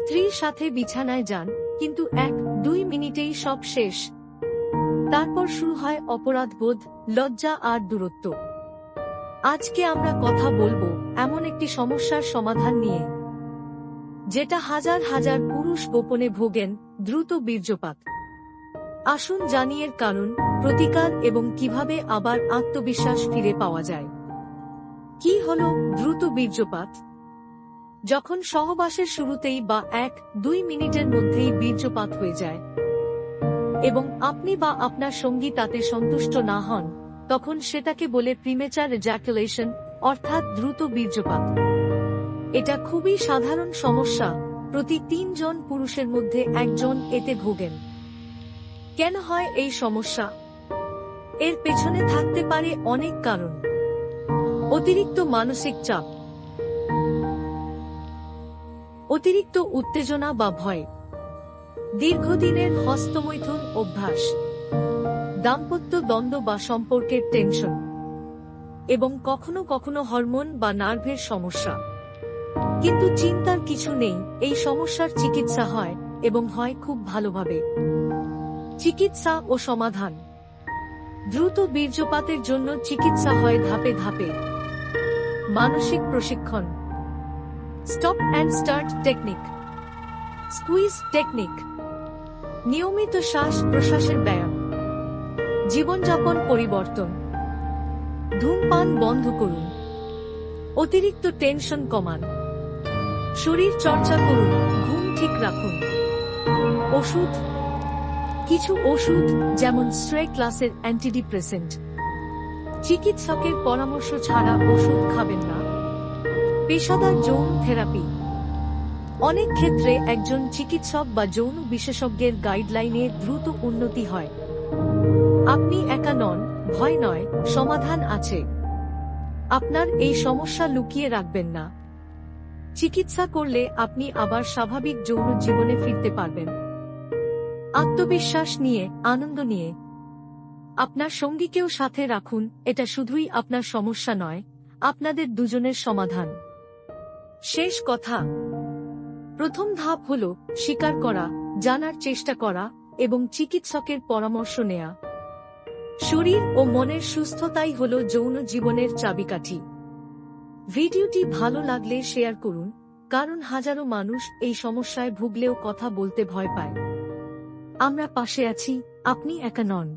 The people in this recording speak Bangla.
স্ত্রীর সাথে বিছানায় যান, কিন্তু 1-2 মিনিটেই সব শেষ। তারপর শুরু হয় অপরাধবোধ, লজ্জা আর দূরত্ব। আজকে আমরা কথা বলবো এমন একটি সমস্যার সমাধান নিয়ে, যেটা হাজার হাজার পুরুষ গোপনে ভোগেন, দ্রুত বীর্যপাত। আসুন জানি এর কারণ, প্রতিকার এবং কিভাবে আবার আত্মবিশ্বাস ফিরে পাওয়া যায়। কি হলো দ্রুত বীর্যপাত? যখন সহবাসের শুরুতেই বা 1-2 মিনিটের মধ্যেই বীর্যপাত হয়ে যায় এবং আপনি বা আপনার সঙ্গী তাতে সন্তুষ্ট না হন, তখন সেটাকে বলে প্রিমেচার এজাকুলেশন, অর্থাৎ দ্রুত বীর্যপাত। এটা খুবই সাধারণ সমস্যা, প্রতি 3 জন পুরুষের মধ্যে 1 জন এতে ভোগেন। কেন হয় এই সমস্যা? এর পেছনে থাকতে পারে অনেক কারণ। অতিরিক্ত মানসিক চাপ, অতিরিক্ত উত্তেজনা বা ভয়, দীর্ঘদিনের হস্তমৈথুন অভ্যাস, দাম্পত্য দ্বন্দ্ব বা সম্পর্কের টেনশন, এবং কখনো কখনো হরমোন বা নার্ভের সমস্যা। কিন্তু চিন্তার কিছু নেই, এই সমস্যার চিকিৎসা হয়, এবং হয় খুব ভালোভাবে। চিকিৎসা ও সমাধান। দ্রুত বীর্যপাতের জন্য চিকিৎসা হয় ধাপে ধাপে। মানসিক প্রশিক্ষণ, stop and start technique, squeeze technique, নিয়মিত শ্বাস প্রশ্বাসের ব্যায়াম, জীবনযাপন পরিবর্তন, ধূমপান বন্ধ করুন, অতিরিক্ত টেনশন কমান, শরীর চর্চা করুন, ঘুম ঠিক রাখুন। ওষুধ। কিছু ওষুধ, যেমন স্ট্রে ক্লাসের অ্যান্টিডিপ্রেসেন্ট, চিকিৎসকের পরামর্শ ছাড়া ওষুধ খাবেন না। পেশাদার যৌন থেরাপি। অনেক ক্ষেত্রে একজন চিকিৎসক বা যৌন বিশেষজ্ঞের গাইডলাইনে দ্রুত উন্নতি হয়। আপনি একা নন, ভয় নয়, সমাধান আছে। আপনার এই সমস্যা লুকিয়ে রাখবেন না। চিকিৎসা করলে আপনি আবার স্বাভাবিক যৌন জীবনে ফিরতে পারবেন, আত্মবিশ্বাস নিয়ে, আনন্দ নিয়ে। আপনার সঙ্গীকেও সাথে রাখুন, এটা শুধুই আপনার সমস্যা নয়, আপনাদের দুজনের সমাধান। শেষ কথা, প্রথম ধাপ হল স্বীকার করা, জানার চেষ্টা করা এবং চিকিৎসকের পরামর্শ নেয়া। শরীর ও মনের সুস্থতাই হল যৌন জীবনের চাবিকাঠি। ভিডিওটি ভালো লাগলে শেয়ার করুন, কারণ হাজারো মানুষ এই সমস্যায় ভুগলেও কথা বলতে ভয় পায়। আমরা পাশে আছি, আপনি একা নন।